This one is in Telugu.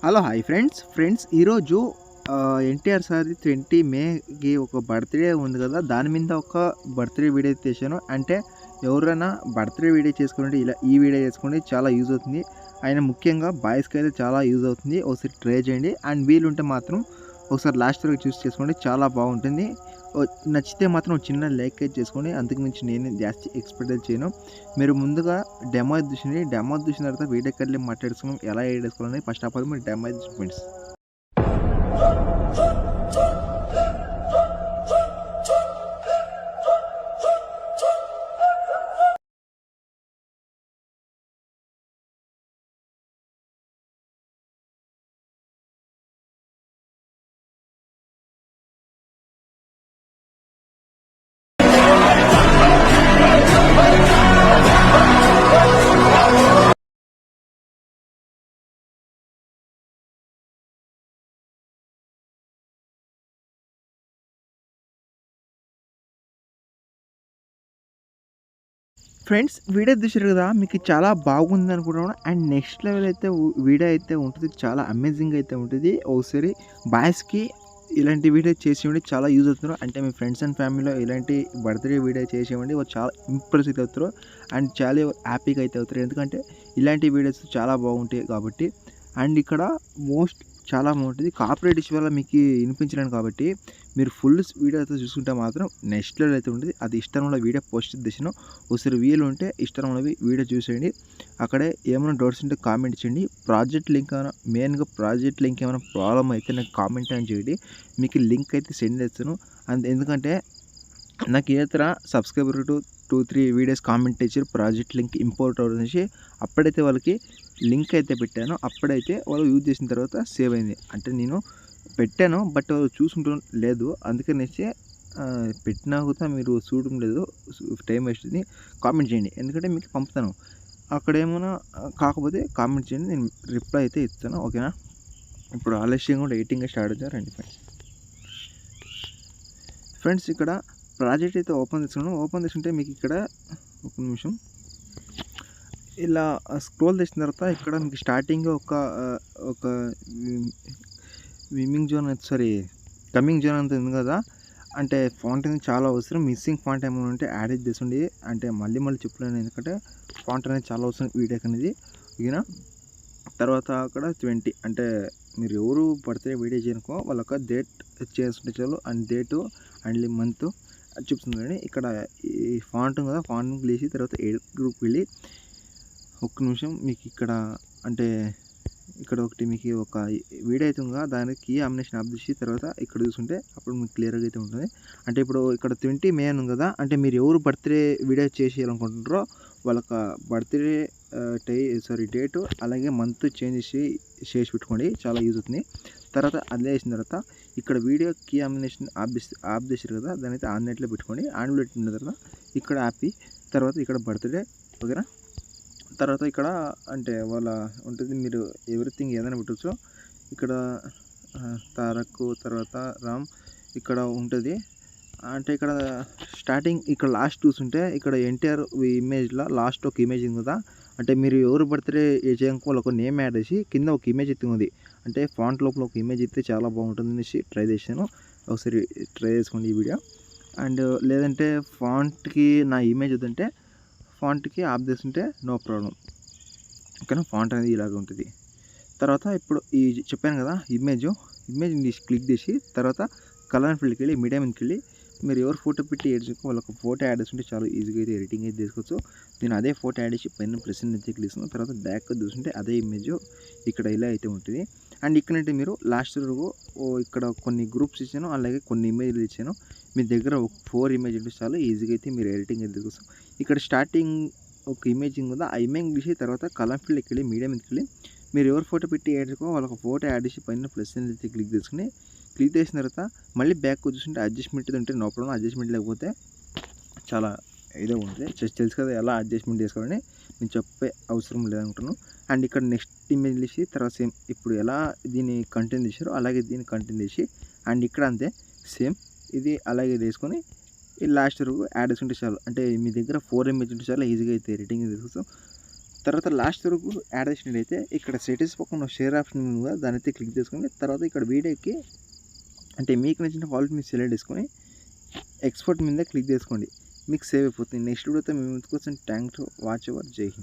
హలో హాయ్ ఫ్రెండ్స్ ఈరోజు ఎన్టీఆర్ సార్ది 20 మేకి ఒక బర్త్డే ఉంది కదా, దాని మీద ఒక బర్త్డే వీడియో తీశాను. అంటే ఎవరైనా బర్త్డే వీడియో చేసుకుంటే ఇలా ఈ వీడియో చేసుకుంటే చాలా యూజ్ అవుతుంది. ఆయన ముఖ్యంగా బాయ్స్కి అయితే చాలా యూజ్ అవుతుంది. ఒకసారి ట్రై చేయండి. అండ్ వీలుంటే మాత్రం ఒకసారి లాస్ట్ వరకు చూస్ చేసుకోండి, చాలా బాగుంటుంది. నచ్చితే మాత్రం చిన్న లైక్ అయితే చేసుకోండి. అంతకు మించి నేను జాస్తి ఎక్స్పెక్ట్ చేయను. మీరు ముందుగా డెమో చూసింది, డెమో చూసిన తర్వాత వీడియో కాల్ మాట్లాడుకున్నాం ఎలా ఎడిట్ చేసుకోవాలని. ఫస్ట్ ఆఫ్ ఆల్ మీరు డెమో చూసి ఫ్రెండ్స్. ఫ్రెండ్స్ వీడియో చూసారు కదా, మీకు చాలా బాగుంది అనుకుంటున్నాను. అండ్ నెక్స్ట్ లెవెల్ అయితే వీడియో అయితే ఉంటుంది, చాలా అమేజింగ్ అయితే ఉంటుంది. ఒకసారి బాయ్స్కి ఇలాంటి వీడియో చేసేవండి, చాలా యూజ్ అవుతున్నారు. అంటే మీ ఫ్రెండ్స్ అండ్ ఫ్యామిలీలో ఇలాంటి బర్త్డే వీడియో చేసేవండి, వాళ్ళు చాలా ఇంప్రెస్ అయితే అవుతారు. అండ్ చాలా హ్యాపీగా అయితే అవుతారు, ఎందుకంటే ఇలాంటి వీడియోస్ చాలా బాగుంటాయి కాబట్టి. అండ్ ఇక్కడ మోస్ట్ చాలా బాగుంటుంది. కాపీరైట్ ఇష్యూ వల్ల మీకు వినిపించలేను కాబట్టి మీరు ఫుల్ వీడియో అయితే చూసుకుంటే మాత్రం నెక్స్ట్ లెవెల్ అయితే ఉంటుంది. అది ఇష్టంలో వీడియో పోస్ట్ చేసాను, ఒకసారి వీలు ఉంటే ఇష్టంలో వీడియో చూసేయండి. అక్కడే ఏమైనా డౌట్స్ ఉంటే కామెంట్ చేయండి. ప్రాజెక్ట్ లింక్ ఏమైనా మెయిన్గా ప్రాజెక్ట్ లింక్ ఏమైనా ప్రాబ్లం అయితే నాకు కామెంట్ అని చేయండి, మీకు లింక్ అయితే సెండ్ చేస్తాను. ఎందుకంటే నాకు ఏతర సబ్స్క్రైబర్ 2-3 వీడియోస్ కామెంట్ ఇచ్చారు ప్రాజెక్ట్ లింక్ ఇంపోర్ట్ అనేసి. అప్పుడైతే వాళ్ళకి లింక్ అయితే పెట్టాను, అప్పుడైతే వాళ్ళు యూజ్ చేసిన తర్వాత సేవ్ అయింది. అంటే నేను పెట్టాను బట్ వాళ్ళు చూసుకుంటూ లేదు, అందుకనేసి పెట్టినా కూడా మీరు చూడడం లేదు, టైం వేస్ట్. కామెంట్ చేయండి, ఎందుకంటే మీకు పంపుతాను. అక్కడ ఏమైనా కాకపోతే కామెంట్ చేయండి, నేను రిప్లై అయితే ఇస్తాను, ఓకేనా. ఇప్పుడు ఆలస్యం కూడా ఎడిటింగ్ స్టార్ట్ అవుతారు రండి ఫ్రెండ్స్. ఇక్కడ ప్రాజెక్ట్ అయితే ఓపెన్ చేసుకుంటే మీకు ఇక్కడ ఒక నిమిషం ఇలా స్క్రోల్ చేసిన తర్వాత ఇక్కడ మీకు స్టార్టింగ్ ఒక విమింగ్ జోన్ కమింగ్ జోన్ అంత ఉంది కదా. అంటే ఫాంట్ అనేది చాలా అవసరం, మిస్సింగ్ ఫాంట్ ఏమైనా ఉంటే యాడ్ చేస్తుండే. అంటే మళ్ళీ చెప్పలేను, ఎందుకంటే ఫాంట్ అనేది చాలా అవసరం వీడియోకి అనేది, ఓకేనా. తర్వాత అక్కడ 20 అంటే మీరు ఎవరు బర్త్డే వీడియో చేయనుకో వాళ్ళొక డేట్ చేస్తుంటే చాలు. అండ్ డేటు అండ్ మంత్ చూపిస్తుంది. ఇక్కడ ఈ ఫాంట్ కదా, ఫాంట్ క్లిక్ తర్వాత ఎడిట్ గ్రూప్ వెళ్ళి ఒక్క నిమిషం మీకు ఇక్కడ అంటే ఇక్కడ ఒకటి మీకు ఒక వీడియో అయితే ఉందా, దానికి కీ కాంబినేషన్ ఆఫ్ చేసి తర్వాత ఇక్కడ చూసుకుంటే అప్పుడు మీకు క్లియర్గా అయితే ఉంటుంది. అంటే ఇప్పుడు ఇక్కడ 20 మే ఉంది కదా, అంటే మీరు ఎవరు బర్త్డే వీడియో చేసేయాలనుకుంటున్నారో వాళ్ళకి బర్త్డే డేటు అలాగే మంత్ చేంజ్ చేసి పెట్టుకోండి, చాలా యూజ్ అవుతుంది. తర్వాత అదే వేసిన తర్వాత ఇక్కడ వీడియో కీ కాంబినేషన్ ఆఫ్ చేసారు కదా, దాని అయితే ఆన్ నెట్లో పెట్టుకోండి. ఆన్ పెట్టిన తర్వాత ఇక్కడ హ్యాపీ, తర్వాత ఇక్కడ బర్త్డే, ఓకేనా. తర్వాత ఇక్కడ అంటే వాళ్ళ ఉంటుంది, మీరు ఎవ్రీథింగ్ ఏదైనా పెట్టచ్చు. ఇక్కడ తారక్ తర్వాత రామ్ ఇక్కడ ఉంటుంది. అంటే ఇక్కడ స్టార్టింగ్ ఇక్కడ లాస్ట్ చూస్తుంటే ఇక్కడ ఎన్టీఆర్ ఇమేజ్లో లాస్ట్ ఒక ఇమేజ్ ఉంది కదా. అంటే మీరు ఎవరు బర్త్డే చేయడానికి వాళ్ళ ఒక నేమ్ యాడ్ చేసి కింద ఒక ఇమేజ్ అయితే ఉంది. అంటే ఫాంట్ లోపల ఒక ఇమేజ్ ఇస్తే చాలా బాగుంటుంది అనేసి ట్రై చేశాను, ఒకసారి ట్రై చేసుకోండి ఈ వీడియో. అండ్ లేదంటే ఫాంట్కి నా ఇమేజ్ వద్దంటే ఫాంట్కి ఆఫ్ చేస్తుంటే నో ప్రాబ్లం, ఓకేనా. ఫాంట్ అనేది ఇలాగ ఉంటుంది. తర్వాత ఇప్పుడు ఈ చెప్పాను కదా ఇమేజ్ క్లిక్ చేసి తర్వాత కలర్ ఫీల్డ్కి వెళ్ళి మీడియా మీదకి వెళ్ళి మీరు ఎవరు ఫోటో పెట్టి ఎడ్ చేసుకో వాళ్ళకి ఫోటో యాడ్ చేస్తుంటే చాలా ఈజీగా అయితే ఎడిటింగ్ అయితే చేసుకోవచ్చు. నేను అదే ఫోటో యాడ్ చేసి పైన ప్రెస్ అయితే క్లిక్ చేస్తాను. తర్వాత బ్యాక్ చూస్తుంటే అదే ఇమేజ్ ఇక్కడ ఇలా అయితే ఉంటుంది. అండ్ ఇక్కడంటే మీరు లాస్ట్ వరకు ఇక్కడ కొన్ని గ్రూప్స్ ఇచ్చాను, అలాగే కొన్ని ఇమేజ్లు ఇచ్చాను. మీ దగ్గర 4 ఇమేజ్ ఉంటే చాలా ఈజీగా అయితే మీరు ఎడిటింగ్ అయితే చేసుకోవచ్చు. ఇక్కడ స్టార్టింగ్ ఒక ఇమేజింగ్ ఉందా, ఆ ఇమేజ్ తీసి తర్వాత కలర్ ఫీల్డ్కి వెళ్ళి మీడియా మీదకి వెళ్ళి మీరు ఎవరు ఫోటో పెట్టి యాడ్ చేసుకో వాళ్ళకి ఫోటో యాడ్ చేసి పైన ప్లస్ అయితే క్లిక్ చేసుకుని క్లిక్ చేసిన తర్వాత మళ్ళీ బ్యాక్ చూస్తుంటే అడ్జస్ట్మెంట్ ఉంటే నో ప్రాబ్లం. అడ్జస్ట్మెంట్ లేకపోతే చాలా ఇదే ఉంటుంది, తెలుసు కదా ఎలా అడ్జస్ట్మెంట్ చేసుకోవాలని, నేను చెప్పే అవసరం లేదనుకుంటున్నాను. అండ్ ఇక్కడ నెక్స్ట్ ఇమేజ్ తీసి తర్వాత సేమ్ ఇప్పుడు ఎలా దీన్ని కంటెంట్ తీసారో అలాగే దీన్ని కంటెంట్ తీసి అండ్ ఇక్కడ అంతే సేమ్ ఇది అలాగే తీసుకొని ఈ లాస్ట్ వరకు యాడ్ చేసుకుంటే చాలు. అంటే మీ దగ్గర 4 ఇమేజ్ ఉంటే చాలా ఈజీగా అయితే ఎడిటింగ్ తీసుకోవచ్చు. తర్వాత లాస్ట్ వరకు యాడ్ చేసినట్టయితే ఇక్కడ సెటిల్స్ పక్కన షేర్ ఆప్షన్ ఉంది కదా, దాని అయితే క్లిక్ చేసుకొని తర్వాత ఇక్కడ వీడియోకి అంటే మీకు నచ్చిన క్వాలిటీ మీరు సెలెక్ట్ చేసుకొని ఎక్స్పోర్ట్ మీద క్లిక్ చేసుకోండి, మీకు సేవ్ అయిపోతుంది. నెక్స్ట్ వీడియోతో మేము కోసం థ్యాంక్స్ ఫర్ వాచ్ అవర్. జై హింద్.